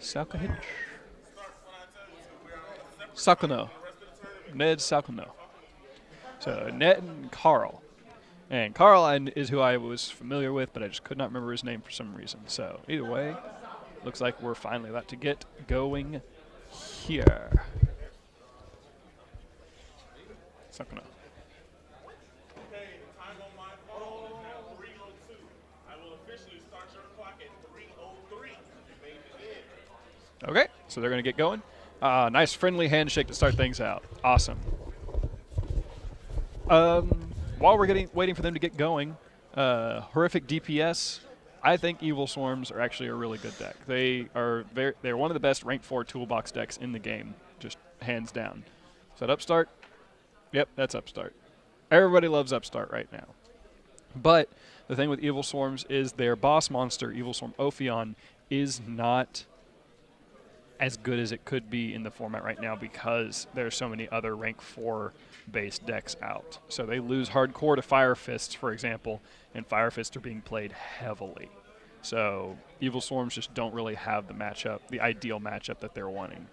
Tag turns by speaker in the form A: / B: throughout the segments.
A: Salkovitch. Salkono. Ned Salkono. So Ned and Carl. And Carl is who I was familiar with, but I just could not remember his name for some reason. So either way, looks like we're finally about to get going here. Salkono. Okay, so they're going to get going. Nice friendly handshake to start things out. Awesome. While we're waiting for them to get going, horrific DPS. I think Evil Swarms are actually a really good deck. They're one of the best rank 4 toolbox decks in the game, just hands down. Is that Upstart? Yep, that's Upstart. Everybody loves Upstart right now. But the thing with Evil Swarms is their boss monster, Evil Swarm Ophion, is not as good as it could be in the format right now because there's so many other rank 4 based decks out. So they lose hardcore to Fire Fists, for example, and Fire Fists are being played heavily. So Evil Swarms just don't really have the ideal matchup that they're wanting.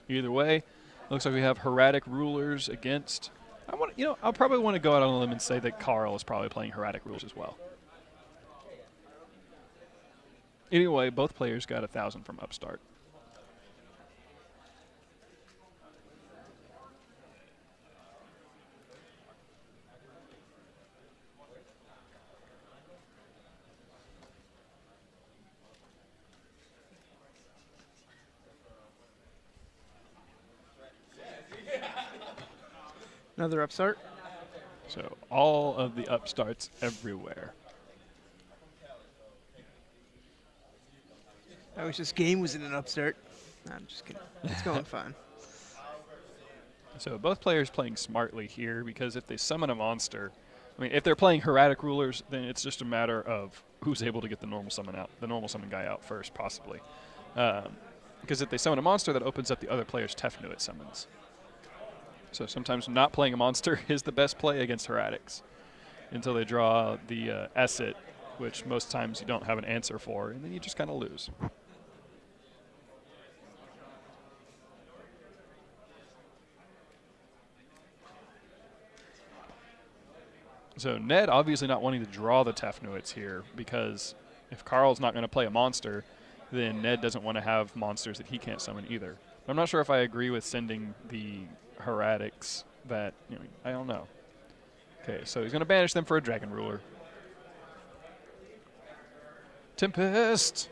A: Either way, looks like we have Heradic Rulers against. I'll probably want to go out on a limb and say that Carl is probably playing Heradic Rulers as well. Anyway, both players got 1,000 from Upstart.
B: Another Upstart.
A: So all of the Upstarts everywhere.
B: I wish this game was in an Upstart. No, I'm just kidding. It's going fine.
A: So both players playing smartly here because if they summon a monster, if they're playing Heradic Rulers, then it's just a matter of who's able to get the normal summon guy out first, possibly. Because if they summon a monster, that opens up the other player's Tefnuit summons. So sometimes not playing a monster is the best play against Heretics until they draw the Esset, which most times you don't have an answer for, and then you just kind of lose. So Ned obviously not wanting to draw the Tefnuits here because if Carl's not going to play a monster, then Ned doesn't want to have monsters that he can't summon either. But I'm not sure if I agree with sending the Heretics that, I don't know. Okay, so he's going to banish them for a Dragon Ruler. Tempest!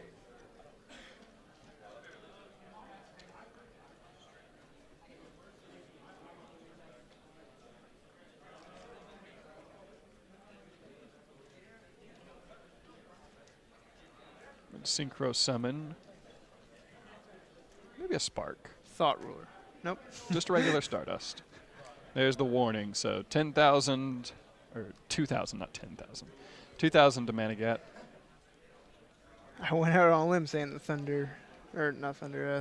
A: Synchro Summon. Maybe a Spark.
B: Thought Ruler. Nope.
A: Just a regular Stardust. There's the warning. So 10,000, or 2,000, not 10,000. 2,000 to Manigat.
B: I went out on a limb saying the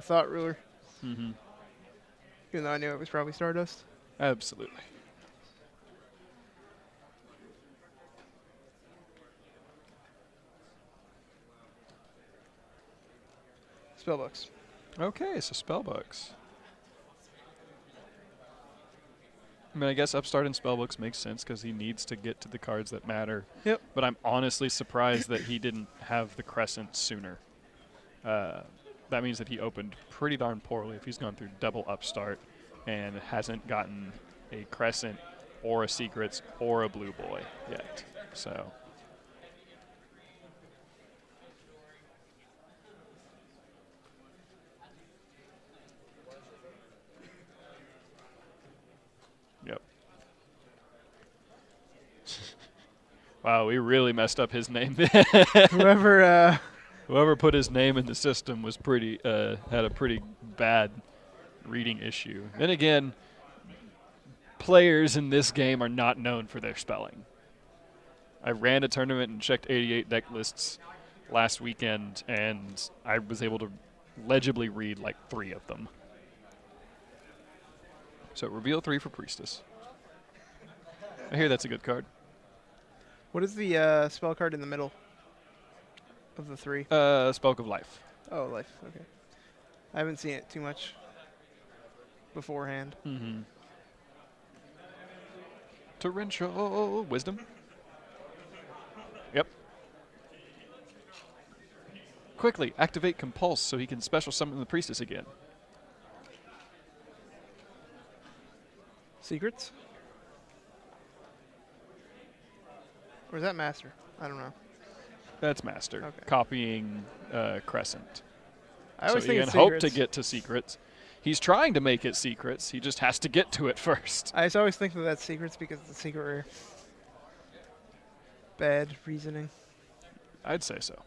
B: Thought Ruler.
A: Mm-hmm.
B: Even though I knew it was probably Stardust.
A: Absolutely.
B: Spellbooks.
A: Okay, so Spellbooks. I guess Upstart in Spellbooks makes sense because he needs to get to the cards that matter.
B: Yep.
A: But I'm honestly surprised that he didn't have the Crescent sooner. That means that he opened pretty darn poorly if he's gone through double Upstart and hasn't gotten a Crescent or a Secrets or a Blue Boy yet. So. Yep. Wow, we really messed up his name. Whoever put his name in the system was had a pretty bad reading issue. Then again, players in this game are not known for their spelling. I ran a tournament and checked 88 deck lists last weekend, and I was able to legibly read like 3 of them. So reveal 3 for Priestess. I hear that's a good card.
B: What is the spell card in the middle? of the three?
A: Spoke of Life.
B: Oh, life. Okay. I haven't seen it too much beforehand.
A: Mm-hmm. Torrential Wisdom. Yep. Quickly, activate Compulse so he can special summon the Priestess again.
B: Secrets? Or is that Master? I don't know.
A: That's Master.
B: Okay.
A: Copying Crescent.
B: I
A: So
B: always
A: he
B: think
A: can
B: it's
A: hope
B: secrets.
A: to get to Secrets. He's trying to make it Secrets. He just has to get to it first.
B: I just always think that that's secrets because it's a secret rare. Bad reasoning.
A: I'd say so.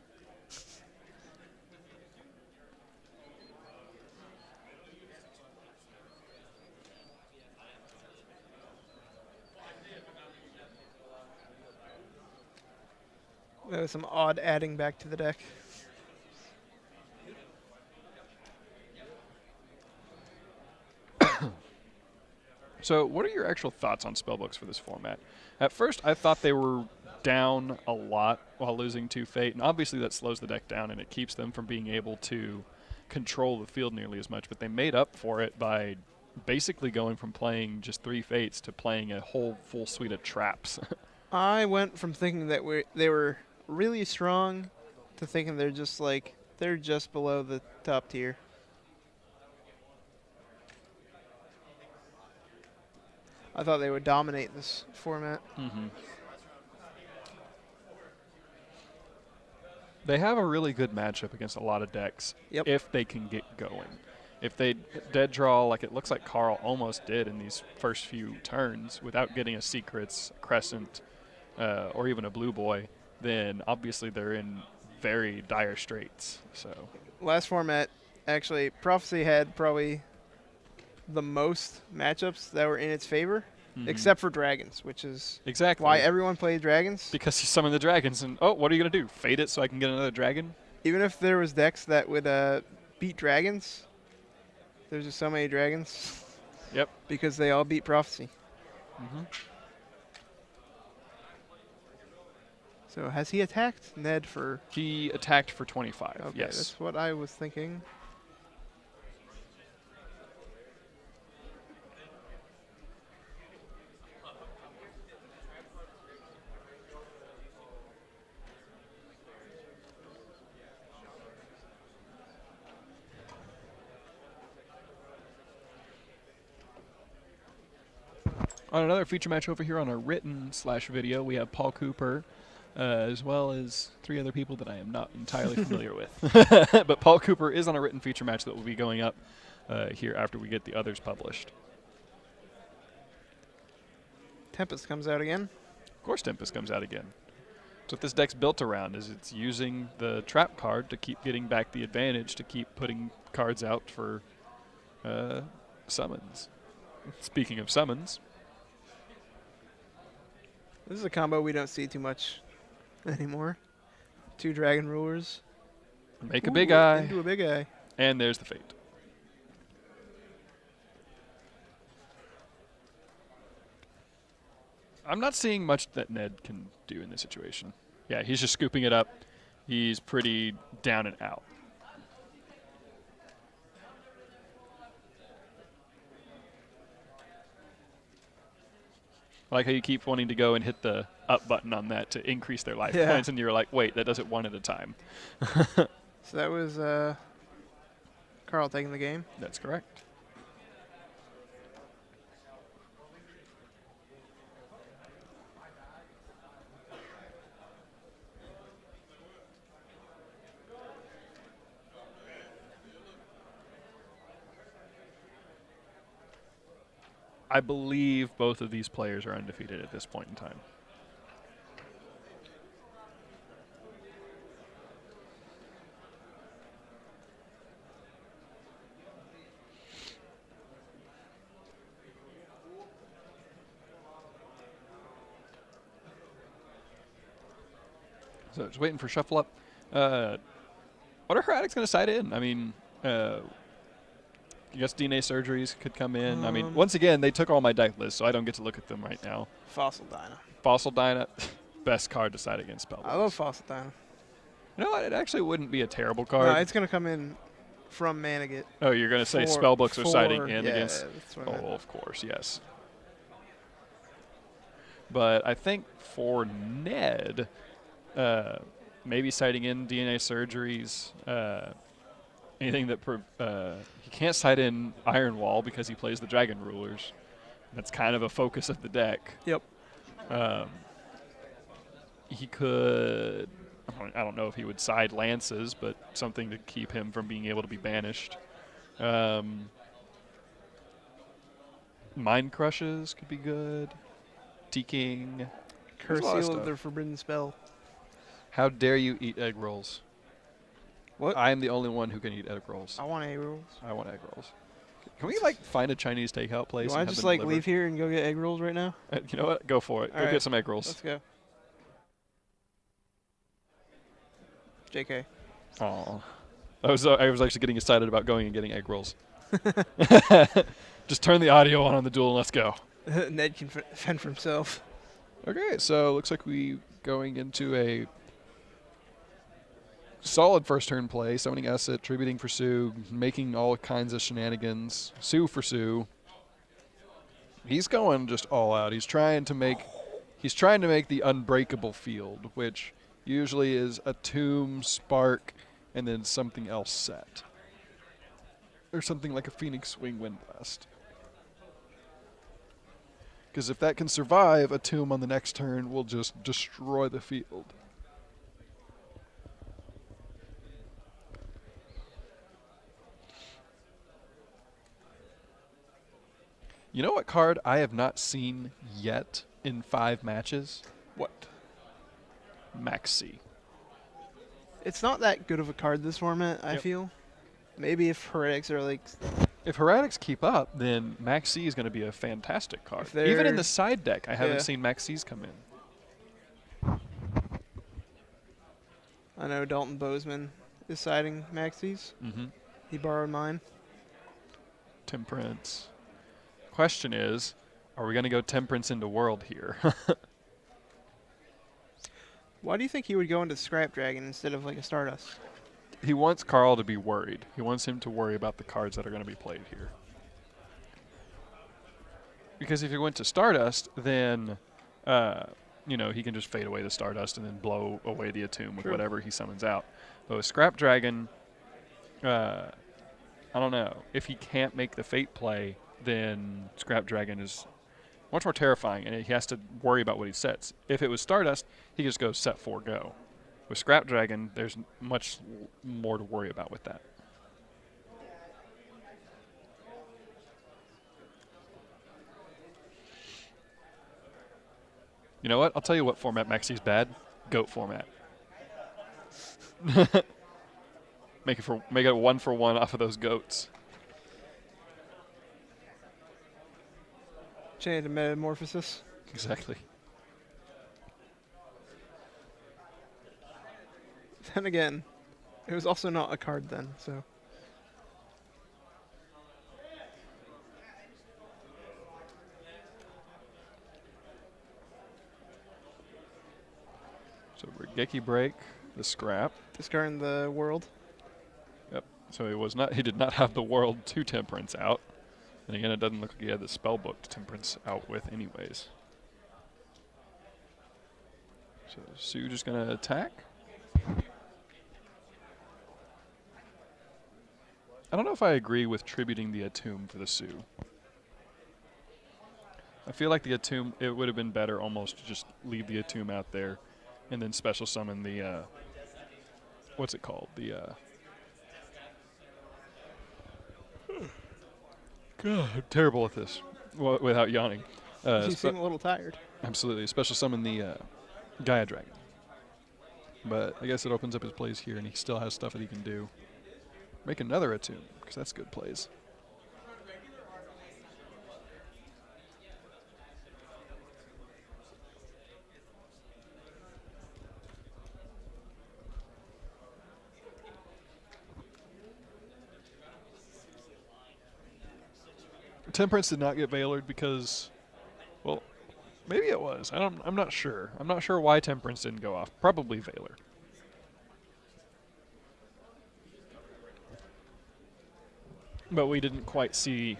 B: That was some odd adding back to the deck.
A: So what are your actual thoughts on spellbooks for this format? At first, I thought they were down a lot while losing 2 Fate, and obviously that slows the deck down and it keeps them from being able to control the field nearly as much, but they made up for it by basically going from playing just 3 Fates to playing a whole full suite of traps.
B: I went from thinking that they were really strong to thinking they're just below the top tier. I thought they would dominate this format.
A: Mm-hmm. They have a really good matchup against a lot of decks if they can get going. If they dead draw, like it looks like Carl almost did in these first few turns, without getting a Secrets, Crescent, or even a Blue Boy, then obviously they're in very dire straits. So
B: Last format, actually, Prophecy had probably the most matchups that were in its favor, except for Dragons, which is
A: exactly
B: why everyone played Dragons.
A: Because you summon the dragons, and what are you going to do? Fade it so I can get another dragon?
B: Even if there was decks that would beat Dragons, there's just so many Dragons.
A: Yep.
B: Because they all beat Prophecy.
A: Mm-hmm.
B: So has he attacked Ned for...
A: He attacked for 25,
B: Okay,
A: yes.
B: that's what I was thinking.
A: On another feature match over here on our written/video, we have Paul Cooper, as well as 3 other people that I am not entirely familiar with. But Paul Cooper is on a written feature match that will be going up here after we get the others published.
B: Tempest comes out again.
A: Of course Tempest comes out again. That's what this deck's built around, is it's using the trap card to keep getting back the advantage, to keep putting cards out for summons. Speaking of summons...
B: This is a combo we don't see too much anymore. 2 Dragon Rulers.
A: Make a big eye.
B: Into a big eye.
A: And there's the Fate. I'm not seeing much that Ned can do in this situation. Yeah, he's just scooping it up. He's pretty down and out. I like how you keep wanting to go and hit the up button on that to increase their life points, and you're like, wait, that does it 1 at a time.
B: So that was Carl taking the game.
A: That's correct. I believe both of these players are undefeated at this point in time. So just waiting for shuffle up. What are her addicts going to side in? I mean, I guess DNA surgeries could come in. I mean, once again, they took all my deck lists, so I don't get to look at them right now.
B: Fossil Dyna.
A: Fossil Dyna, best card to side against Spellbox.
B: I love Fossil Dyna.
A: You know what? It actually wouldn't be a terrible
B: No,
A: card.
B: it's going to come in from Manigat.
A: Oh, you're going to say
B: For-
A: spellbooks are siding
B: for-
A: in
B: yeah,
A: against.
B: that's what I meant.
A: Oh, of course, yes. But I think for Ned, maybe siding in DNA surgeries, anything that he can't side in Iron Wall because he plays the Dragon Rulers. That's kind of a focus of the deck.
B: Yep.
A: He could. I don't know if he would side lances, but something to keep him from being able to be banished. Mind crushes could be good. King.
B: Curse Seal of the Forbidden Spell.
A: How dare you eat egg rolls?
B: What?
A: I am the only one who can eat egg rolls.
B: I want egg rolls.
A: I want egg rolls. Can we like find a Chinese takeout place?
B: Do I just like leave here and go get egg rolls right now?
A: You know what? Go for it.
B: All
A: Go
B: right.
A: get some egg rolls.
B: Let's go. JK.
A: Oh, I was actually getting excited about going and getting egg rolls. Just turn the audio on the duel and let's go.
B: Ned can fend for himself.
A: Okay, so looks like we going into a solid first turn play, summoning Esset, tributing for Sue, making all kinds of shenanigans. Sue for Sue. He's going just all out. He's trying to make the unbreakable field, which usually is a Tomb, Spark, and then something else set. Or something like a Phoenix Swing Wind Blast. Because if that can survive, a Tomb on the next turn will just destroy the field. You know what card I have not seen yet in 5 matches?
B: What?
A: Maxi.
B: It's not that good of a card this format, I feel. Maybe if Heretics are like...
A: If Heretics keep up, then Maxi is going to be a fantastic card. Even in the side deck, I haven't seen Maxis come in.
B: I know Dalton Bozeman is siding Maxis.
A: Mm-hmm.
B: He borrowed mine.
A: Temperance. Question is, are we going to go Temperance into World here?
B: Why do you think he would go into Scrap Dragon instead of like a Stardust?
A: He wants Carl to be worried. He wants him to worry about the cards that are going to be played here. Because if he went to Stardust, then, he can just fade away the Stardust and then blow away the Attune with whatever he summons out. But with Scrap Dragon, I don't know. If he can't make the Fate play, then Scrap Dragon is much more terrifying, and he has to worry about what he sets. If it was Stardust, he could just go set 4, go. With Scrap Dragon, there's much more to worry about with that. You know what? I'll tell you what format Maxi's bad. Goat format. Make it a 1-for-1 off of those goats.
B: Chain of Metamorphosis.
A: Exactly.
B: Then again, it was also not a card then, so.
A: So Regeki Break, the Scrap.
B: Discarding the World.
A: Yep. So he did not have the World to Temperance out. And again, it doesn't look like he had the spellbook to Temperance out with anyways. So Sue just going to attack. I don't know if I agree with tributing the Attune for the Sue. I feel like the Attune, it would have been better almost to just leave the Attune out there and then special summon the, what's it called? The, God, I'm terrible at this without yawning.
B: You seem a little tired.
A: Absolutely. Special summon the Gaia Dragon. But I guess it opens up his plays here, and he still has stuff that he can do. Make another Attune, because that's good plays. Temperance did not get Veilered because, well, maybe it was. I'm not sure. I'm not sure why Temperance didn't go off. Probably Veiler. But we didn't quite see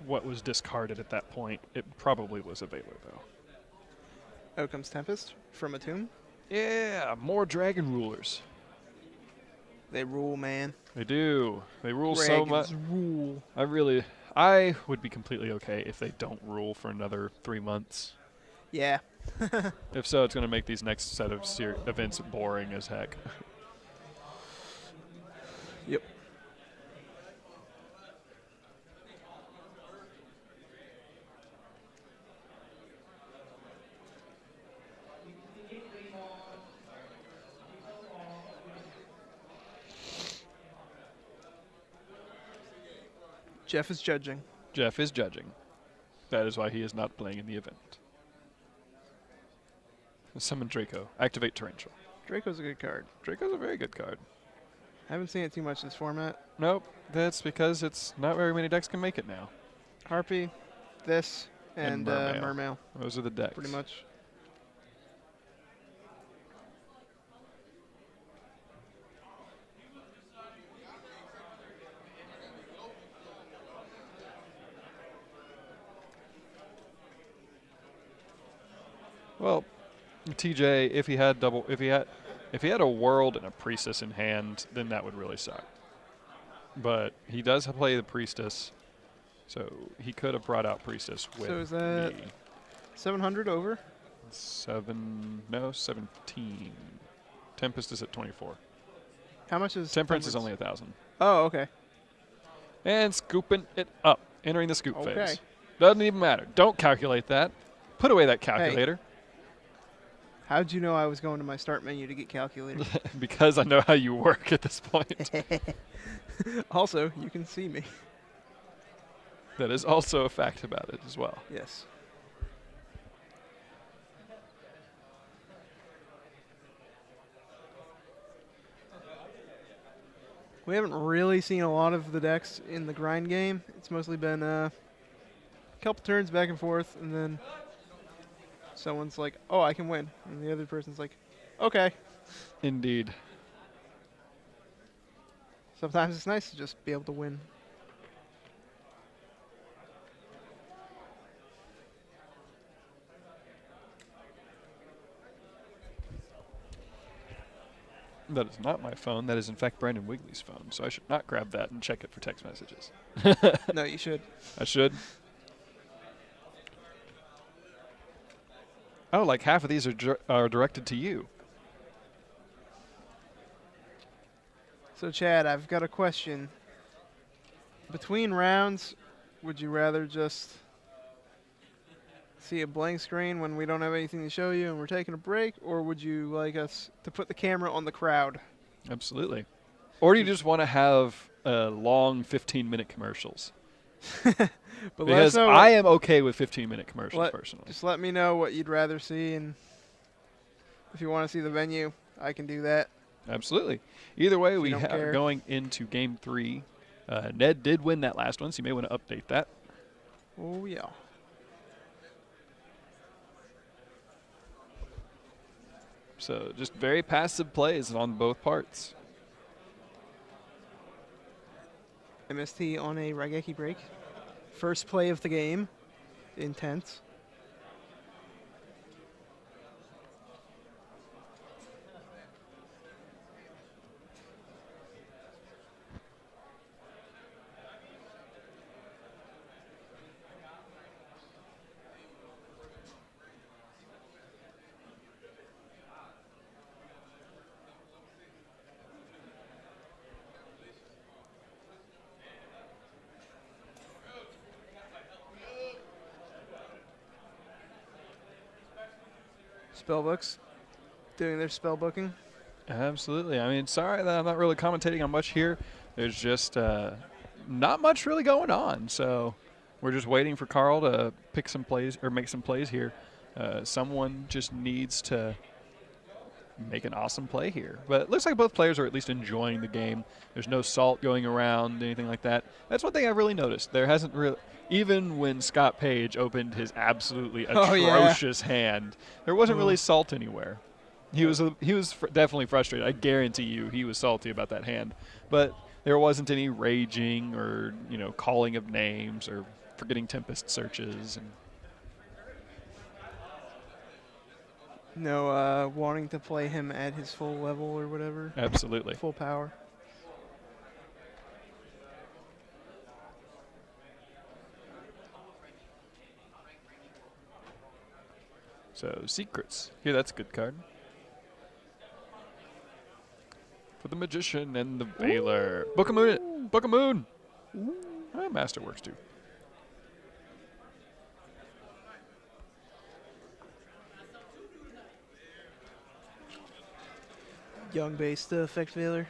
A: what was discarded at that point. It probably was a Veiler, though.
B: Out comes Tempest from a tomb.
A: Yeah, more dragon rulers.
B: They rule, man.
A: They do. They rule so much.
B: Dragons rule.
A: I would be completely okay if they don't rule for another 3 months.
B: Yeah.
A: If so, it's going to make these next set of events boring as heck.
B: Yep. Jeff is judging.
A: Jeff is judging. That is why he is not playing in the event. Summon Draco. Activate Torrential.
B: Draco's a good card.
A: Draco's a very good card.
B: I haven't seen it too much in this format.
A: Nope. That's because it's not very many decks can make it now.
B: Harpy, this, and
A: Mermail. Those are the decks.
B: Pretty much.
A: Well, TJ, if he had a World and a Priestess in hand, then that would really suck. But he does play the Priestess, so he could have brought out Priestess with
B: So is that
A: me.
B: 700 over?
A: 17. Tempest is at 24.
B: How much is
A: Temperance is only 1,000.
B: Oh, okay.
A: And scooping it up, entering the scoop
B: Okay.
A: phase. Doesn't even matter. Don't calculate that. Put away that calculator.
B: How'd you know I was going to my start menu to get calculator?
A: Because I know how you work at this point.
B: Also, you can see me.
A: That is also a fact about it as well.
B: Yes. We haven't really seen a lot of the decks in the grind game. It's mostly been a couple turns back and forth, and then someone's like, oh, I can win. And the other person's like, okay.
A: Indeed.
B: Sometimes it's nice to just be able to win.
A: That is not my phone. That is, in fact, Brandon Wigley's phone. So I should not grab that and check it for text messages.
B: No, you should.
A: I should. Oh, like half of these are directed to you.
B: So, Chad, I've got a question. Between rounds, would you rather just see a blank screen when we don't have anything to show you and we're taking a break, or would you like us to put the camera on the crowd?
A: Absolutely. Or do you just want to have long 15-minute commercials?
B: But
A: Because I am okay with 15-minute commercials, personally.
B: Just let me know what you'd rather see, and if you want to see the venue, I can do that.
A: Absolutely. Either way, we
B: care.
A: Going into Game 3. Ned did win that last one, so you may want to update that.
B: Oh, yeah.
A: So just very passive plays on both parts.
B: MST on a Raigeki break. First play of the game. Intense. Spellbooks doing their spell booking.
A: Absolutely. I mean, sorry that I'm not really commentating on much here. There's just not much really going on. So we're just waiting for Carl to pick some plays or make some plays here. Someone just needs to make an awesome play here. But it looks like both players are at least enjoying the game. There's no salt going around, anything like that. That's one thing I've really noticed. There hasn't really, even when Scott Page opened his absolutely atrocious hand, there wasn't really salt anywhere. He was definitely frustrated. I guarantee you he was salty about that hand. But there wasn't any raging or, calling of names or forgetting Tempest searches. And
B: No wanting to play him at his full level or whatever.
A: absolutely.
B: Full power.
A: So, secrets. Here, that's a good card. For the Magician and the Veiler. Book of Moon. Book of Moon. Master works too.
B: Young-based effect veiler.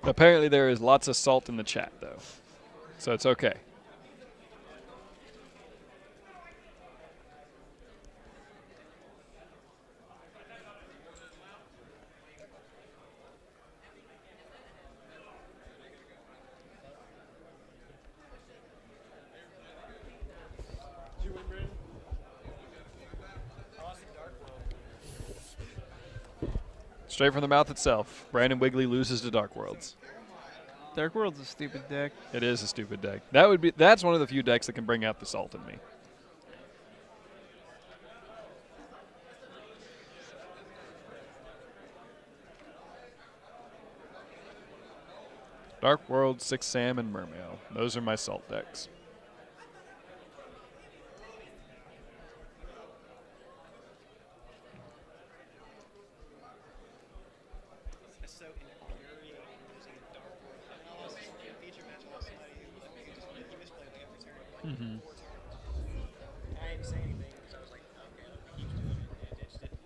A: Apparently there is lots of salt in the chat, though. So it's okay. Straight from the mouth itself. Brandon Wigley loses to Dark Worlds.
B: Dark World's a stupid deck.
A: It is a stupid deck. That's one of the few decks that can bring out the salt in me. Dark World, Six Sam, and Mermail. Those are my salt decks. Mm-hmm.
C: I didn't say anything, so I was like, okay, he keeps doing it. It just didn't.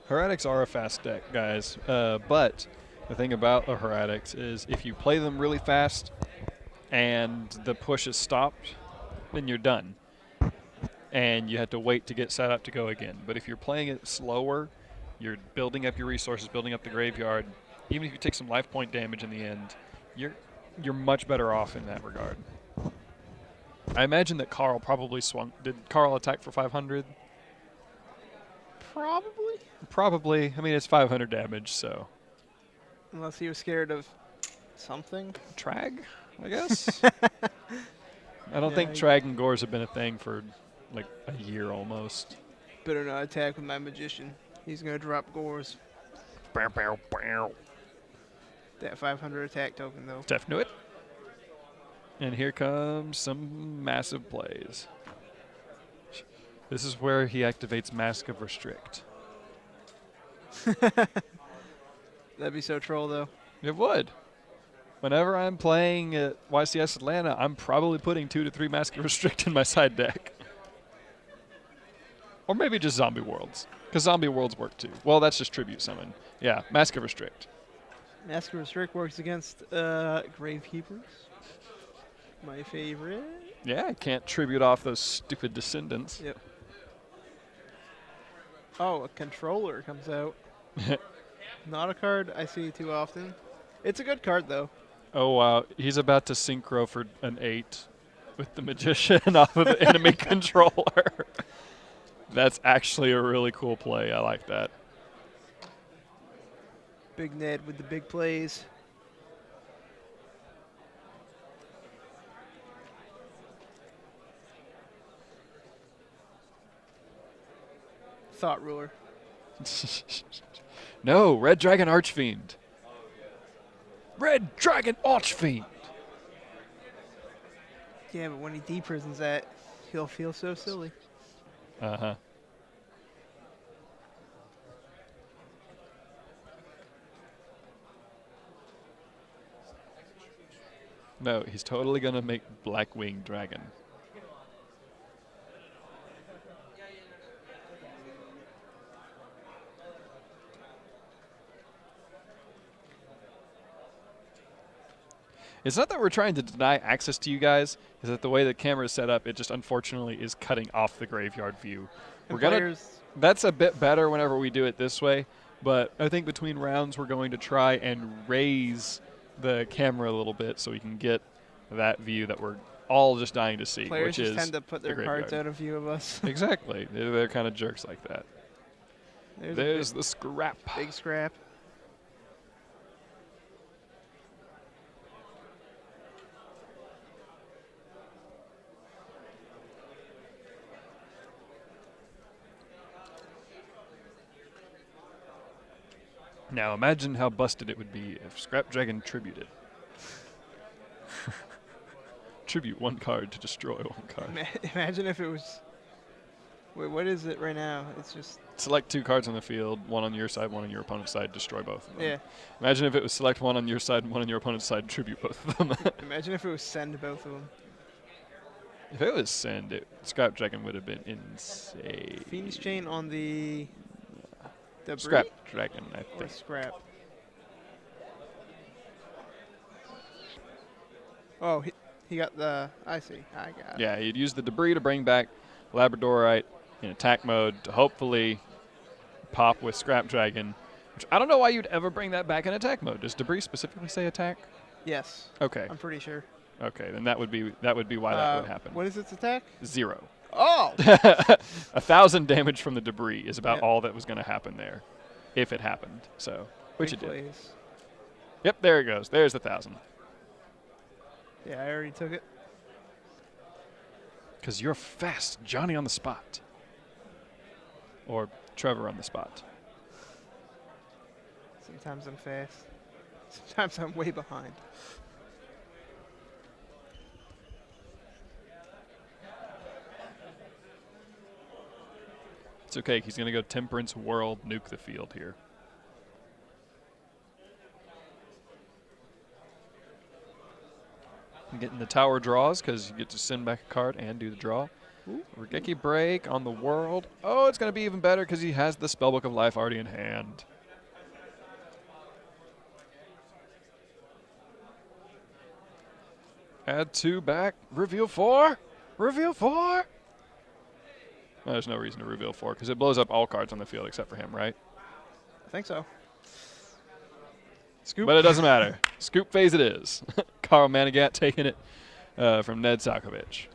A: Heretics are a fast deck, guys. But the thing about the Heretics is if you play them really fast and the push is stopped, then you're done. And you have to wait to get set up to go again. But if you're playing it slower, you're building up your resources, building up the graveyard. Even if you take some life point damage in the end, you're much better off in that regard. I imagine that Carl probably swung. Did Carl attack for 500?
B: Probably.
A: Probably. I mean, it's 500 damage, so.
B: Unless he was scared of something.
A: Trag, I guess? I don't think
B: Yeah,
A: Trag and Gores have been a thing for like a year almost.
B: Better not attack with my Magician. He's going to drop Gores.
A: Bow, bow, bow.
B: That 500 attack token, though.
A: Def knew it. And here comes some massive plays. This is where he activates Mask of Restrict.
B: That'd be so troll, though.
A: It would. Whenever I'm playing at YCS Atlanta, I'm probably putting 2 to 3 Mask of Restrict in my side deck. Or maybe just Zombie Worlds, because Zombie Worlds work too. Well, that's just Tribute Summon. Yeah, Mask of Restrict.
B: Mask of Restrict works against Gravekeepers. My favorite.
A: Yeah, can't tribute off those stupid Descendants.
B: Yep. Oh, a controller comes out. Not a card I see too often. It's a good card, though.
A: Oh, wow. He's about to synchro for an 8 with the Magician off of the enemy controller. That's actually a really cool play. I like that.
B: Big Ned with the big plays. Thought Ruler.
A: No, Red Dragon Archfiend. Red Dragon Archfiend.
B: Yeah, but when he deprisons that, he'll feel so silly.
A: Uh-huh. No, he's totally going to make Blackwing Dragon. It's not that we're trying to deny access to you guys. It's that the way the camera is set up, it just unfortunately is cutting off the graveyard view. That's a bit better whenever we do it this way, but I think between rounds we're going to try and raise the camera a little bit so we can get that view that we're all just dying to see,
B: Players
A: which
B: just
A: is
B: tend to put
A: the
B: their cards
A: graveyard.
B: out of view of us.
A: Exactly. They're kind of jerks like that. There's
B: a
A: the scrap.
B: big scrap.
A: Now imagine how busted it would be if Scrap Dragon tributed. Tribute one card to destroy one card.
B: Imagine if it was. Wait, what is it right now? It's just.
A: Select 2 cards on the field, one on your side, one on your opponent's side, destroy both of them.
B: Yeah.
A: Imagine if it was select 1 on your side and 1 on your opponent's side, tribute both of them.
B: Imagine if it was send both of them.
A: If it was send, Scrap Dragon would have been insane.
B: Fiend's Chain on the. Debris
A: Scrap Dragon, I
B: or
A: think.
B: scrap. Oh, he got the. I see. I got it.
A: Yeah, you'd use the debris to bring back Labradorite in attack mode to hopefully pop with Scrap Dragon. Which I don't know why you'd ever bring that back in attack mode. Does debris specifically say attack?
B: Yes.
A: Okay.
B: I'm pretty sure.
A: Okay, then that would be why that would happen.
B: What is its attack?
A: 0.
B: Oh!
A: 1,000 damage from the debris is about
B: Yep.
A: all that was going to happen there, if it happened. So, which
B: Big
A: it did.
B: plays.
A: Yep, there it goes. There's the 1,000.
B: Yeah, I already took it.
A: Because you're fast, Johnny on the spot. Or Trevor on the spot.
B: Sometimes I'm fast. Sometimes I'm way behind.
A: It's okay. He's going to go Temperance World, nuke the field here. I'm getting the tower draws because you get to send back a card and do the draw. Regeki Break on the world. Oh, it's going to be even better because he has the Spellbook of Life already in hand. Add 2 back. Reveal 4. Reveal 4. Well, there's no reason to reveal 4 because it blows up all cards on the field except for him, right?
B: I think so. Scoop.
A: But it doesn't matter. Scoop phase it is. Carl Manigat taking it from Ned Salkovitch.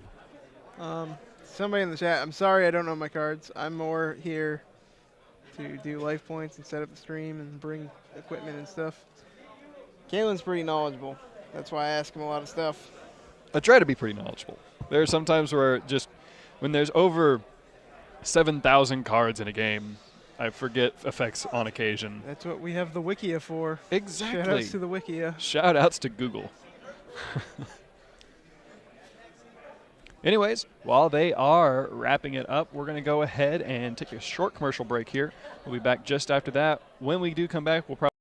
B: Somebody in the chat, I'm sorry I don't know my cards. I'm more here to do life points and set up the stream and bring equipment and stuff. Kalen's pretty knowledgeable. That's why I ask him a lot of stuff.
A: I try to be pretty knowledgeable. There are some times where just when there's over 7,000 cards in a game, I forget effects on occasion.
B: That's what we have the Wikia for.
A: Exactly.
B: Shout outs to the Wikia.
A: Shout outs to Google. Anyways, while they are wrapping it up, we're going to go ahead and take a short commercial break here. We'll be back just after that. When we do come back, we'll probably